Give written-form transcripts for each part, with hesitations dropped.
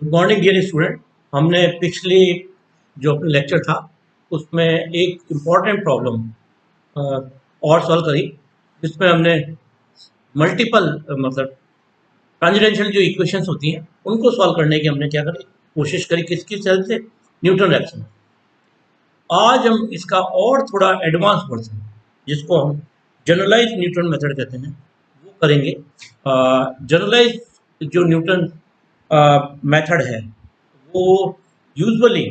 Good morning dear student. हमने पिछली जो अपना लेक्चर था उसमें एक इम्पॉर्टेंट प्रॉब्लम और सॉल्व करी, जिसमें हमने मल्टीपल मतलब ट्रांजिडेंशियल जो इक्वेशंस होती हैं उनको सॉल्व करने की हमने क्या करी, कोशिश करी। किसकी हेल्प से? Newton Raphson. आज हम इसका और थोड़ा एडवांस वर्जन, जिसको हम जनरलाइज न्यूटन मेथड कहते हैं, वो करेंगे। जनरलाइज जो न्यूटन मेथड है वो यूजुअली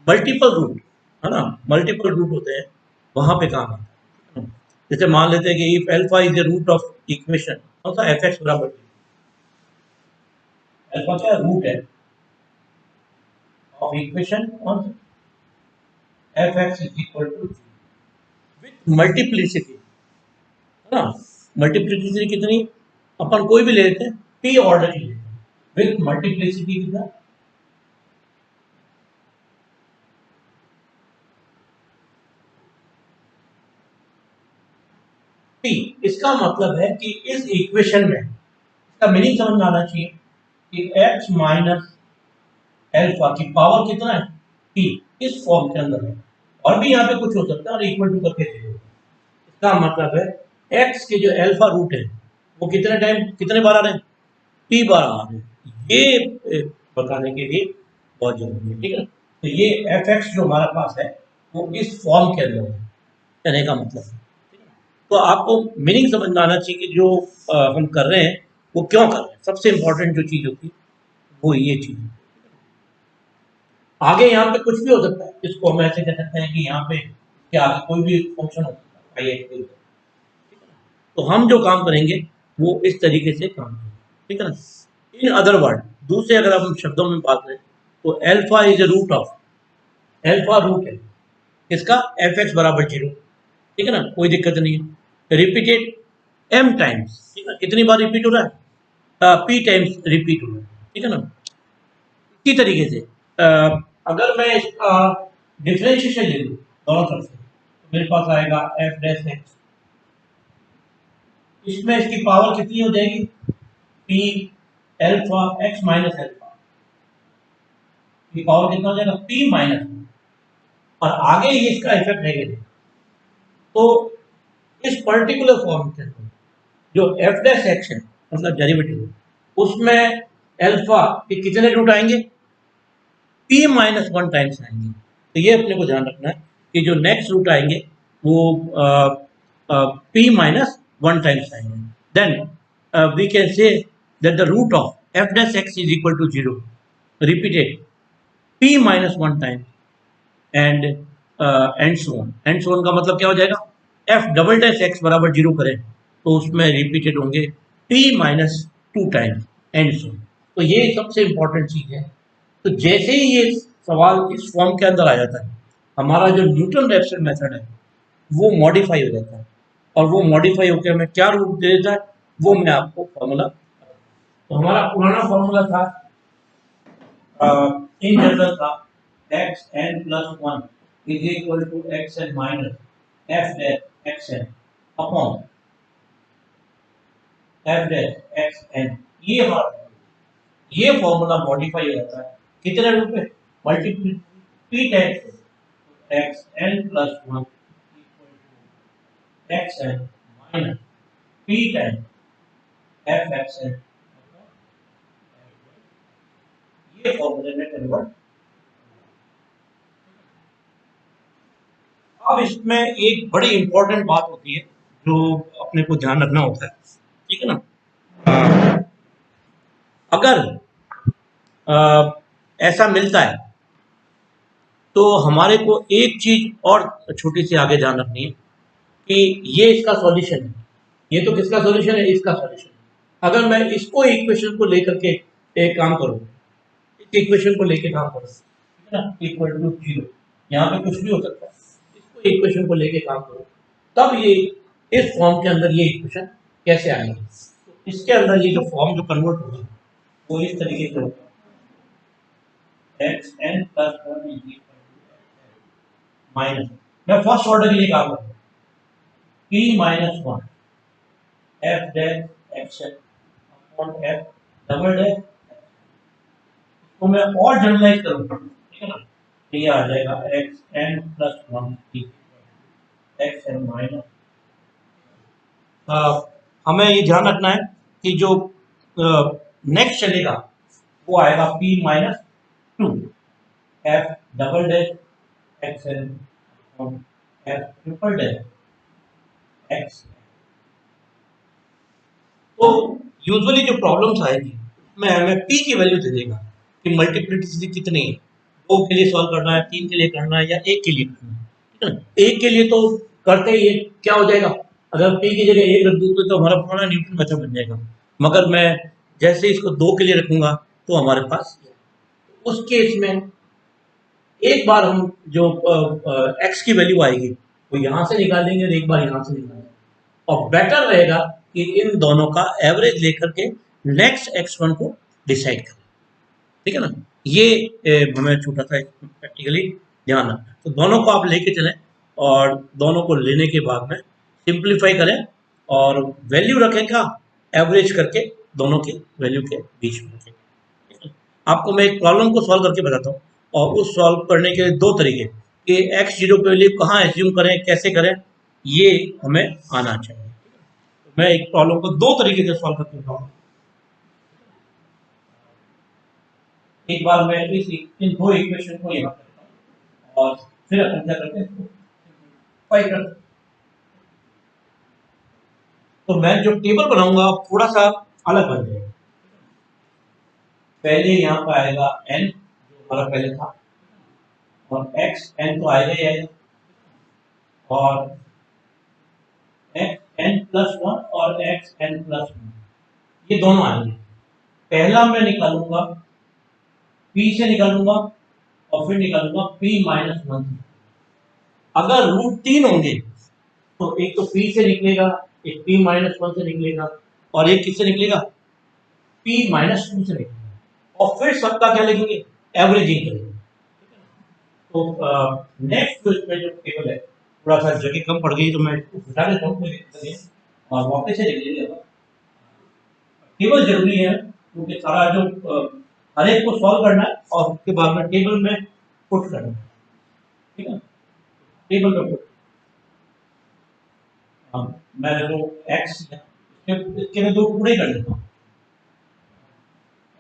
मल्टीपल रूट, है ना, मल्टीपल रूट होते हैं, वहां पे काम आता है। जैसे मान लेते हैं कि if alpha is the root of equation, कौन सा? एफ एक्स बराबर, अल्फा क्या रूट है ऑफ इक्वेशन, कौन सा? F X is equal to with multiplicity, है ना। मल्टीप्लिसिटी कितनी? अपन कोई भी ले लेते हैं, पी ऑर्डर की लेते हैं, विथ मल्टीप्लिसिटी कितना? पी। इसका मतलब है कि इस इक्वेशन में, इसका मीनिंग समझ में आना चाहिए कि एक्स माइनस एल्फा की पावर कितना है? पी। इस फॉर्म के अंदर है, और भी यहाँ पे कुछ हो सकता है और इक्वल टू करके दे दो। इसका मतलब है एक्स के जो एल्फा रूट है वो कितने टाइम, कितने बार आ रहे हैं? पी बार आ रहे हैं। ये बताने के लिए बहुत जरूरी है, ठीक है। तो ये एफ एक्स जो हमारा पास है वो इस फॉर्म के अंदर है, कहने का मतलब है। तो आपको मीनिंग समझ में आना चाहिए कि जो हम कर रहे हैं वो क्यों कर रहे हैं। सबसे इंपॉर्टेंट जो चीज़ होती है वो ये चीज़। आगे यहाँ पे कुछ भी हो सकता है, इसको हम ऐसे कह सकते हैं कि यहाँ पे क्या आगे कोई भी फंक्शन हो सकता है, ठीक है। तो हम जो काम करेंगे वो इस तरीके से काम करेंगे, ठीक है ना। इन अदर वर्ड, दूसरे अगर हम शब्दों में बात करें तो alpha is a root of, alpha root है इसका एफ एक्स बराबर 0, ठीक है ना, कोई दिक्कत नहीं है। रिपीटेड एम टाइम्स, ठीक है, कितनी बार रिपीट हो रहा है? पी टाइम्स रिपीट हो रहा है, ठीक है ना। इसी तरीके से अगर मैं इसका डिफरेंशिएशन ले लूँ दोनों तरफ से, तो मेरे पास आएगा एफ डैश एक्स। इसमें इसकी पावर कितनी हो जाएगी? P alpha x minus alpha की पावर कितना हो जाएगा? पी माइनस, और आगे ही इसका इफेक्ट नेगेटिव। तो इस पर्टिकुलर फॉर्म के अंदर जो एफ डैश एक्स है, मतलब डेरिवेटिव, उसमें एल्फा के कितने रूट आएंगे? पी माइनस 1 टाइम्स आएंगे। तो ये अपने को ध्यान रखना है कि जो नेक्स्ट रूट आएंगे वो पी माइनस 1 टाइम्स आएंगे। Then we can say that the root of F dash X is equal to 0 repeated P minus 1 times and and so on का मतलब क्या हो जाएगा? एफ डबल डैश एक्स बराबर 0 करें तो उसमें रिपीटेड होंगे P minus 2 times and so on. तो ये सबसे इंपॉर्टेंट चीज है। तो जैसे ही ये सवाल इस फॉर्म के अंदर आ जाता है, हमारा जो न्यूटन रैप्सन मेथड है वो मॉडिफाई हो जाता है, और वो मॉडिफाई होकर हमें क्या रूप दे देता है वो मैं आपको फॉर्मूला। तो हमारा पुराना फॉर्मूला था, इन जनरल था, X N plus 1 is equal to x N minus F dash X N upon F dash X N. ये हमारा, ये फॉर्मूला मॉडिफाई हो जाता है कितने रूप में? Multiply P times X N plus 1 X N minus P times F X N, ये फॉर्मूले में कन्वर्ट। अब इसमें एक बड़ी इंपॉर्टेंट बात होती है जो अपने को ध्यान रखना होता है, ठीक है ना। अगर ऐसा मिलता है तो हमारे को एक चीज और छोटी सी आगे ध्यान रखनी है कि ये इसका सॉल्यूशन है। ये तो किसका सॉल्यूशन है? इसका सॉल्यूशन। अगर मैं इसको इक्वेशन को लेकर के एक काम करूं, इस इक्वेशन को लेकर काम करूं, ठीक है ना, इक्वल टू 0, यहाँ पे कुछ भी हो सकता है, इसको इक्वेशन को लेकर काम करूं, तब ये इस फॉर्म के अंदर ये इक्वेशन कैसे आएगी? तो इसके अंदर ये जो फॉर्म जो कन्वर्ट होगा वो इस तरीके से होगा, X N plus 1 is equal to minus, मैं फर्स्ट ऑर्डर के लिए काम करूँ, P minus 1 F dash X N upon F double dash, तो मैं और जनरलाइज करूंगा, ठीक है ना, तो ये आ जाएगा X N plus one X N minus. हमें ये ध्यान रखना है कि जो नेक्स्ट चलेगा वो आएगा P minus two F double dash X N F triple dash X. तो यूजुअली जो प्रॉब्लम्स आएगी मैं हमें पी की वैल्यू दे देगा कि मल्टीप्लिसिटी कितनी है, दो के लिए सॉल्व करना है, तीन के लिए करना है या एक के लिए करना है, ठीक है ना। एक के लिए तो करते ही ये क्या हो जाएगा, अगर पी की जगह एक रख दूँ तो हमारा पूरा न्यूटन मेथड बन जाएगा। मगर मैं जैसे इसको दो के लिए रखूंगा तो हमारे पास उस केस में एक बार हम जो एक्स की वैल्यू आएगी वो यहाँ से निकालेंगे और एक बार यहाँ से निकालेंगे, और बेटर रहेगा कि इन दोनों का एवरेज लेकर के नेक्स्ट x1 को डिसाइड करें, ठीक है ना। ये हमें छूटा था प्रैक्टिकली ध्यान रखना। तो दोनों को आप लेके चलें और दोनों को लेने के बाद में सिंप्लीफाई करें और वैल्यू रखें क्या, एवरेज करके दोनों के वैल्यू के बीच में रखें। आपको मैं एक प्रॉब्लम को सॉल्व करके बताता हूँ, और उस सॉल्व करने के दो तरीके कि एक्स जीरो के वैल्यू कहाँ एज्यूम करें, कैसे करें, ये हमें आना चाहिए। मैं एक प्रॉब्लम को दो तरीके से सॉल्व करके बताऊंगा। एक बार मैं इन दो इक्वेशन को यहाँ करता हूँ और फिर अपन क्या करते हैं, फाइंड करते हैं। तो मैं जो टेबल बनाऊंगा थोड़ा सा अलग बन जाएगा। पहले यहाँ पर आएगा n जो हमारा पहले था, और x n तो आएगा ही आएगा, और x n प्लस वन और x n प्लस वन ये दोनों आएंगे। पहला मैं निकालूंगा p से निकालूंगा और फिर निकालूंगा p माइनस वन। अगर रूट तीन होंगे तो एक तो p से निकलेगा, एक p माइनस वन से निकलेगा, और एक किससे निकलेगा, p माइनस टू से निकलेगा, और फिर सबका क्या लिखेंगे, एवरेजिंग करेंगे। तो नेक्स्ट जो इसमें जो टेबल है, थोड़ा सा जगह कम पड़ गई तो मैं इसको हटा देता हूँ, कोई दिक्कत नहीं है, और वापस से लिख लीजिएगा। टेबल जरूरी है क्योंकि सारा जो हर एक को सॉल्व करना है और उसके बाद में टेबल में पुट करना है, ठीक है। टेबल में पुट मैं जो एक्स इसके मैं दो पूरे कर देता हूँ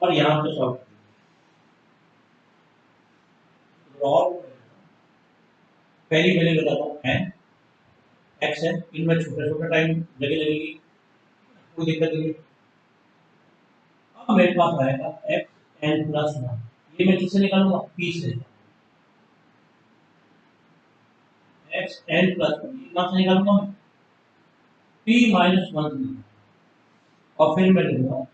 और यहाँ पे सॉल्व पहली वैल्यू बताता हूँ एन एक्स है, इनमें छोटा छोटा टाइम जगह लगेगी, कोई दिक्कत नहीं। अब मेरे पास आएगा एक्स एन प्लस वन, ये मैं किससे निकालूंगा, पी से। एक्स एन प्लस वन कहाँ से निकालूंगा मैं, पी माइनस वन, और फिर मैं लूंगा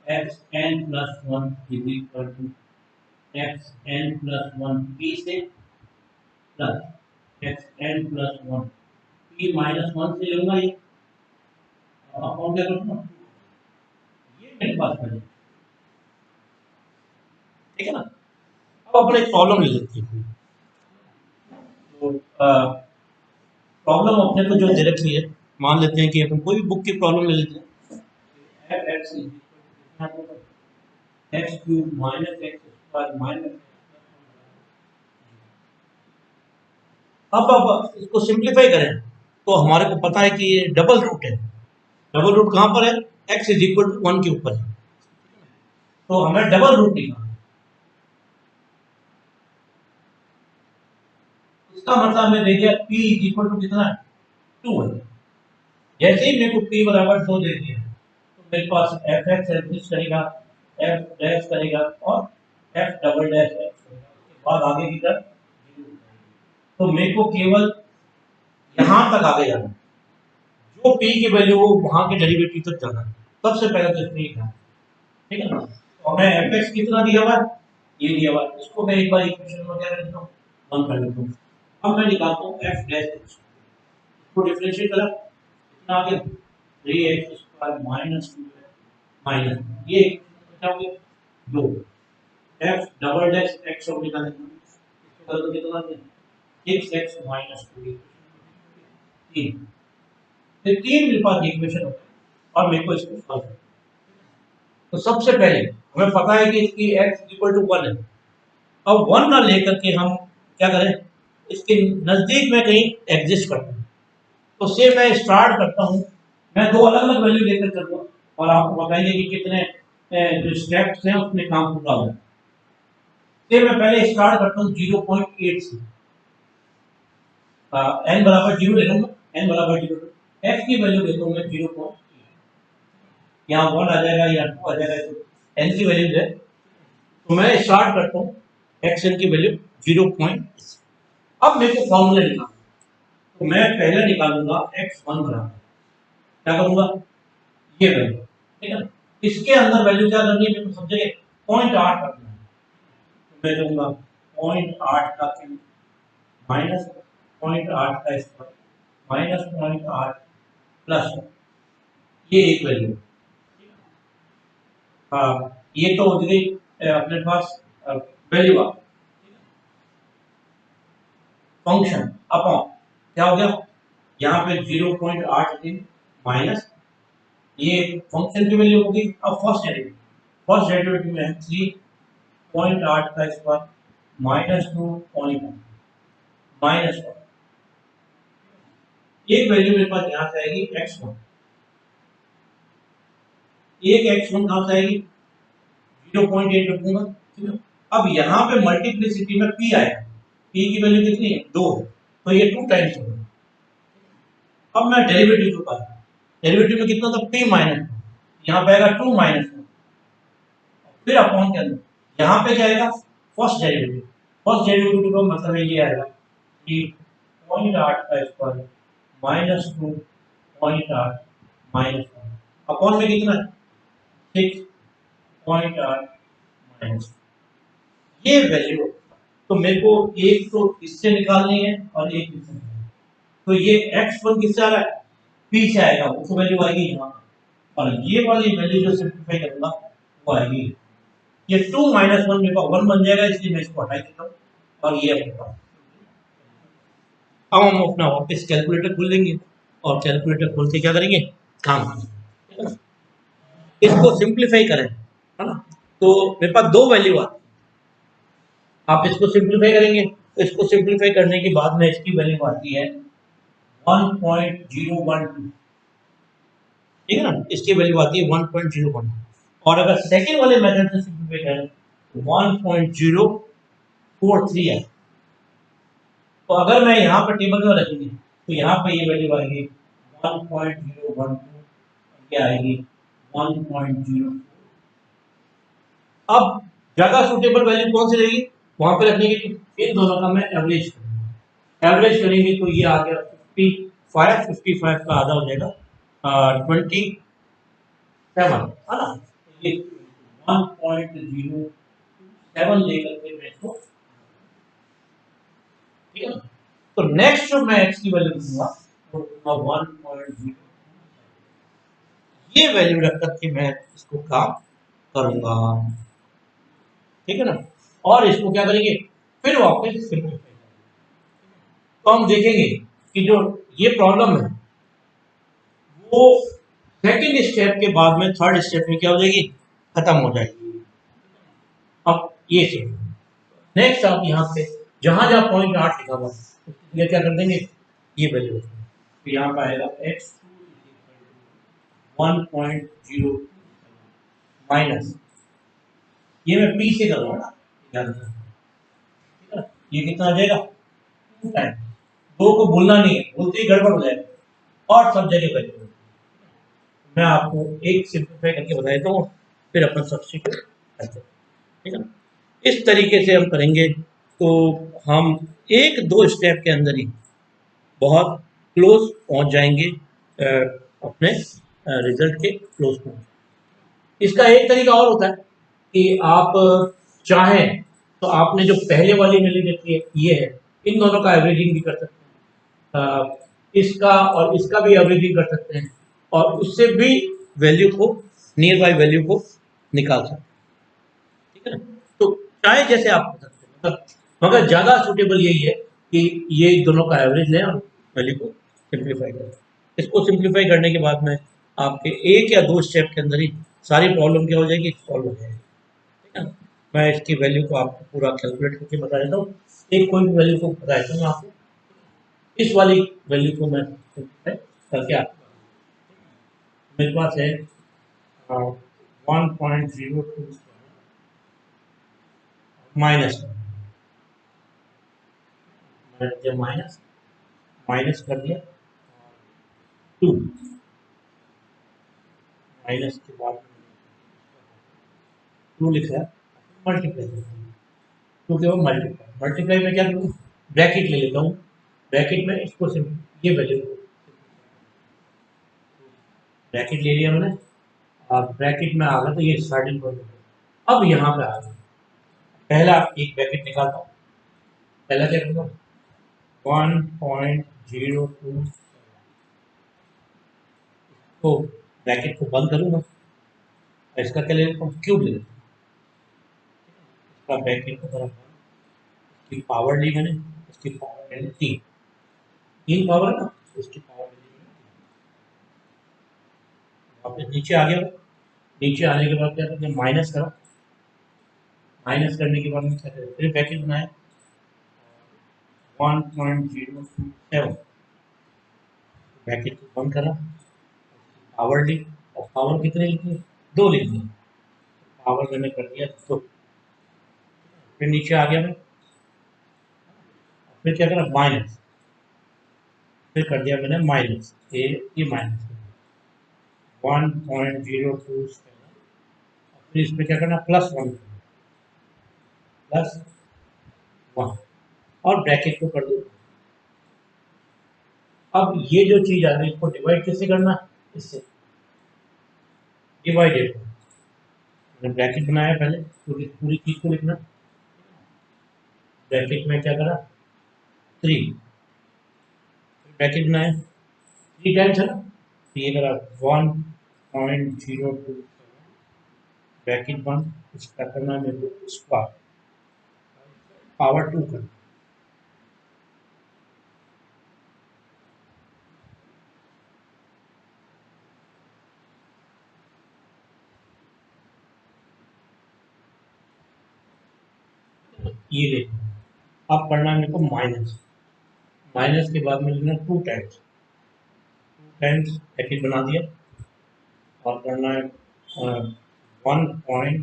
x N plus one is equal to x N plus one p से plus x N plus one p minus one से लूंगा ये, अपॉन क्या करूंगा, ये मेरे पास है, ठीक है ना। अब अपन एक प्रॉब्लम ले लेते हैं। तो प्रॉब्लम अपने को जो दे रखी है, मान लेते हैं कि अपन कोई भी बुक की प्रॉब्लम ले लेते हैं, F x x cube minus x square minus. अब इसको सिंप्लीफाई करें तो हमारे को पता है कि ये डबल रूट है। डबल रूट कहाँ पर है, X is equal to one के ऊपर है, तो हमें डबल रूट निकालना। इसका मतलब हमें दे दिया p इज इक्वल टू कितना है, टू है। जैसे ही मेरे को p बराबर दो दे दिया तो मेरे पास एफ एक्स एग्जिस्ट करेगा, एफ डैश करेगा और एफ डबल डैश एक्स करेगा, उसके बाद आगे की तरफ तो मेरे को केवल यहाँ तक आगे जाना, जो p की वैल्यू हो वहां के डेरिवेटिव तक जाना। सबसे पहले तो इसमें ही था, ठीक है ना। और मैं एफ एक्स कितना दिया हुआ है, ये दिया हुआ है, इसको मैं एक बार इक्वेशन में क्या कर देता हूँ, वन कर देता हूँ। अब मैं निकालता हूँ एफ डैश एक्स को, डिफरेंशिएट करा कितना आ गया, 3x स्क्वायर माइनस 2 माइनस ये क्या हो गया, दो एफ डबल डैश एक्स और निकालेंगे, इसको कर दो कितना आ गया, 6x माइनस 2 तीन, तो तीन मेरे पास इक्वेशन होता है और मेरे को इसको सॉल्व करना है। तो सबसे पहले हमें पता है कि इसकी x इक्वल टू 1 है। अब 1 ना लेकर के हम क्या करें, इसके नज़दीक में कहीं एग्जिस्ट करते हैं। तो से मैं स्टार्ट करता हूँ, मैं दो अलग अलग वैल्यू लेकर करूँगा और आपको बताएंगे कि कितने जो स्टेप्स हैं उसमें काम पूरा होगा। से मैं पहले स्टार्ट करता हूँ 0.8 से, n बराबर 0 ले लूँगा, n बराबर 0, x की वैल्यू लेता हूँ मैं 0.8, यहाँ 1 आ जाएगा या 2 आ जाएगा, तो n की वैल्यू है। तो मैं स्टार्ट करता हूँ एक्स एन की वैल्यू 0.8। अब मेरे को फॉर्मूला निकालना, तो मैं पहले निकालूंगा x1 बराबर, क्या करूंगा, ये वैल्यू, ठीक है ना। इसके अंदर वैल्यू क्या करनी है, मेरे को सब जगह 0.8 करना है। तो मैं कहूंगा 0.8 का क्यूब माइनस 0.8 का स्क्वायर माइनस 0.8 प्लस ये एक वैल्यू। हाँ, ये तो हो गई अपने पास वैल्यू आ फंक्शन अपॉन क्या हो गया, यहाँ पे 0.83 माइनस ये फंक्शन की वैल्यू होगी। अब फर्स्ट डेरिवेटिव में है 3.8 का स्क्वायर माइनस 2.1 माइनस 1, एक वैल्यू मेरे पास यहाँ से आएगी x1, एक x1 कहाँ से आएगी, 0.8 रखूंगा, ठीक है। अब यहाँ पे मल्टीप्लिसिटी में p आएगा, p की वैल्यू कितनी है, 2 है, तो ये 2 टाइम्स होगा। अब मैं डेरिवेटिव को पाया, डेरिवेटिव में कितना था, p माइनस, यहाँ पे आएगा 2 माइनस 1, फिर अपॉन के अंदर यहाँ पे क्या आएगा, फर्स्ट डेरिवेटिव का मतलब ये आएगा कि 0.8 का स्क्वायर माइनस 2.8 माइनस 1 अपॉन में कितना है 6.8 माइनस, ये वैल्यू। तो मेरे को एक तो इससे निकालनी है और एक इससे निकालनी है। तो ये x1 किससे आ रहा है, p से आएगा, वो वैल्यू आएगी यहाँ, और ये वाली वैल्यू जो सिंप्लीफाई करूंगा वो आएगी, ये 2 माइनस 1 मेरे को 1 बन जाएगा, इसलिए मैं इसको हटा देता हूँ और ये अपना। अब हम अपना वापस कैलकुलेटर खोल लेंगे और कैलकुलेटर खोल के क्या करेंगे, काम करेंगे, इसको सिंप्लीफाई करें, है ना। तो मेरे पास दो वैल्यू आती है, आप इसको सिंप्लीफाई करेंगे, तो इसको सिंप्लीफाई करने के बाद में इसकी वैल्यू आती है 1.012, ठीक है ना, इसकी वैल्यू आती है 1.01, और अगर सेकेंड वाले मेथड से सिंप्लीफाई करें तो 1.043 है। तो अगर मैं यहाँ पर टेबल में रखूंगी तो यहाँ पर ये वैल्यू आएगी 1.012, क्या आएगी 1.0। अब ज्यादा सूटेबल वैल्यू कौन सी रहेगी, वहां पे रखने के लिए इन दोनों का मैं एवरेज करूंगा, एवरेज करेंगे तो ये आ गया 55 का आधा हो जाएगा 27, है ना, ये 1.07 लेकर के मैं इसको, ठीक है ना। तो नेक्स्ट जो मैं x की वैल्यू दूंगा वो 1.0, ये वैल्यू रख करके मैं इसको काम करूंगा, ठीक है ना। और इसको क्या करेंगे, फिर वापस सिंप्लीफाई करेंगे। तो हम देखेंगे कि जो ये प्रॉब्लम है वो सेकेंड स्टेप के बाद में थर्ड स्टेप में क्या हो जाएगी, खत्म हो जाएगी। अब ये नेक्स्ट आप यहाँ पे जहां जहां 0.8 लिखा हुआ है क्या कर देंगे, ये वैल्यू, तो यहाँ पर आएगा x 1.0 माइनस, ये मैं p से करूँगा ना, याद रखना, ठीक है, ये कितना आ जाएगा 2 टाइम, 2 को भूलना नहीं है, भूलते ही गड़बड़ हो जाएगा और सब जगह वैल्यू। मैं आपको एक सिंप्लीफाई करके बता देता हूँ, फिर अपन सब्स्टिट्यूट करते हैं, ठीक है ना। इस तरीके से हम करेंगे तो हम एक दो स्टेप के अंदर ही बहुत क्लोज पहुंच जाएंगे अपने रिजल्ट के क्लोज पहुंच। इसका एक तरीका और होता है कि आप चाहें तो आपने जो पहले वाली वैल्यू देखी है ये है, इन दोनों का एवरेजिंग भी कर सकते हैं, इसका और इसका भी एवरेजिंग कर सकते हैं और उससे भी वैल्यू को, नियर बाई वैल्यू को निकाल सकते हैं, ठीक है ना। तो चाहे जैसे आप कर सकते हैं, मगर ज़्यादा सूटेबल यही है कि ये दोनों का एवरेज लें और वैल्यू को सिंप्लीफाई करें। इसको सिंप्लीफाई करने के बाद में आपके एक या दो स्टेप के अंदर ही सारी प्रॉब्लम क्या हो जाएगी, सॉल्व हो जाएगी। ठीक है, मैं इसकी वैल्यू को आपको पूरा कैलकुलेट करके बता देता हूँ। एक कोई भी वैल्यू को बता देता हूँ आपको, इस वाली वैल्यू को मैं simplify करके आपको मेरे पास है 1.02 माइनस माइनस माइनस कर दिया 2, माइनस के बाद 2 लिखा है, मल्टीप्लाई टू के बाद मल्टीप्लाई, मल्टीप्लाई में क्या करूँ, ब्रैकेट ले लेता हूँ, ब्रैकेट में इसको ये वैल्यू ब्रैकेट ले लिया मैंने, और ब्रैकेट में आ गया तो ये स्टार्टिंग पॉइंट। अब यहाँ पे आ गया, पहला एक ब्रैकेट निकालता हूँ, पहला क्या करूँगा 1.02 तो ब्रैकेट को बंद करूँगा, इसका क्या ले लेता हूँ, क्यूब ले लेता हूँ, इसका ब्रैकेट को तरफ इसकी पावर ली मैंने, इसकी पावर ले ली 3 पावर है ना, इसकी पावर ले ली, वापस नीचे आ गया, नीचे आने के बाद क्या करते हैं, माइनस करा, माइनस करने के बाद में क्या करें, फिर ब्रैकेट बनाया 1.027, ब्रैकेट को बंद करा, पावर ली, और पावर कितने लिखी, 2 लिख दी, पावर मैंने कर दिया 2, फिर नीचे आ गया मैं, फिर क्या करा माइनस, फिर कर दिया मैंने माइनस ये माइनस 1.027, फिर इसमें क्या करना +1, +1 और ब्रैकेट को कर दो। अब ये जो चीज आ रही है इसको डिवाइड कैसे करना, इससे डिवाइडेड, मैंने ब्रैकेट बनाया पहले, पूरी पूरी चीज को लिखना, ब्रैकेट में क्या करा 3, ब्रैकेट बनाया 3 टाइम्स है ना, तो ये करा 1.027, ब्रैकेट बंद, इसका करना मेरे को स्क्वायर, पावर 2 करना, ये देखो अब करना है मेरे को माइनस, माइनस के बाद में लिखना 2 टाइम्स, ब्रैकेट बना दिया, और करना है 1.027,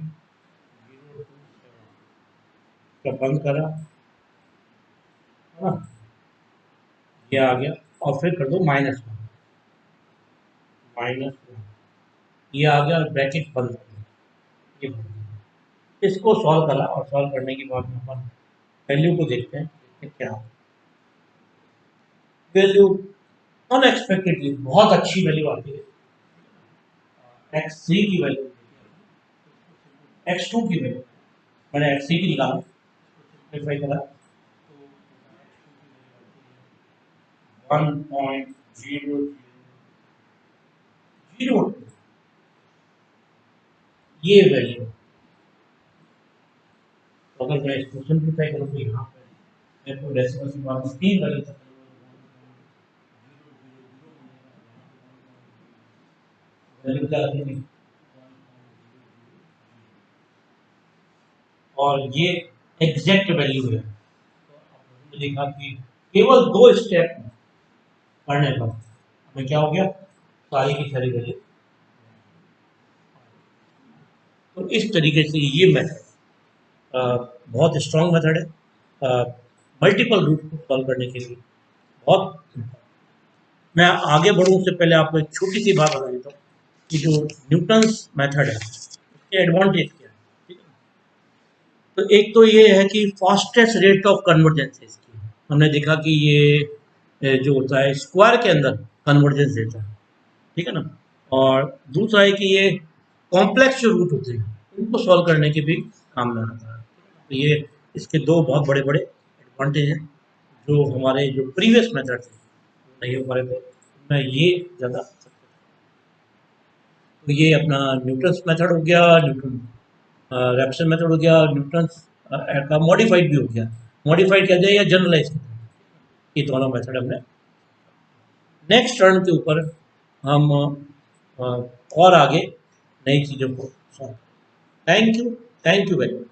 बंद करा है ना, ये आ गया, और फिर कर दो -1, -1 ये आ गया, और ब्रैकेट बंद कर दिया, ये बंद किया। इसको सॉल्व करा, और सॉल्व करने के बाद में अपन वैल्यू को देखते हैं कि क्या वैल्यू, अनएक्सपेक्टेडली बहुत अच्छी वैल्यू आती है, x3 की वैल्यू, x2 की वैल्यू, मैंने x3 की निकाला, सिंप्लीफाई करा तो 1.002, ये वैल्यू, तो अगर मैं इसको सिंप्लीफाई करूँ तो यहाँ पे मेरे को डेसिमल से माइनस 3 वैल्यू तक, वैल्यू क्या आती है, और ये एग्जैक्ट वैल्यू है, तो देखा कि केवल 2 स्टेप करने पर हमें क्या हो गया, सारी की सारी वैल्यू। तो इस तरीके से ये मेथड बहुत स्ट्रॉन्ग मेथड है मल्टीपल रूट को सॉल्व करने के लिए, बहुत। मैं आगे बढ़ूँ उससे पहले आपको एक छोटी सी बात बता देता हूँ कि जो न्यूटन्स मेथड है उसके एडवांटेज क्या है, ठीक है। तो एक तो ये है कि फास्टेस्ट रेट ऑफ कन्वर्जेंस है इसकी, हमने देखा कि ये जो होता है स्क्वायर के अंदर कन्वर्जेंस देता है, ठीक है ना, और दूसरा है कि ये कॉम्प्लेक्स जो रूट होते हैं उनको सॉल्व करने के भी काम में आता है, तो ये इसके दो बहुत बड़े बड़े एडवांटेज हैं जो हमारे जो प्रीवियस मेथड थे नहीं हो पा रहे थे, मैं ये ज़्यादा, तो ये अपना न्यूटन्स मेथड हो गया, न्यूटन रैप्सन मेथड हो गया, न्यूटन्स का मॉडिफाइड भी हो गया, मॉडिफाइड कहते हैं या जनरलाइज, ये दोनों मेथड हमने। नेक्स्ट टर्न के ऊपर हम और आगे नई चीज़ों को solve. Thank you very much.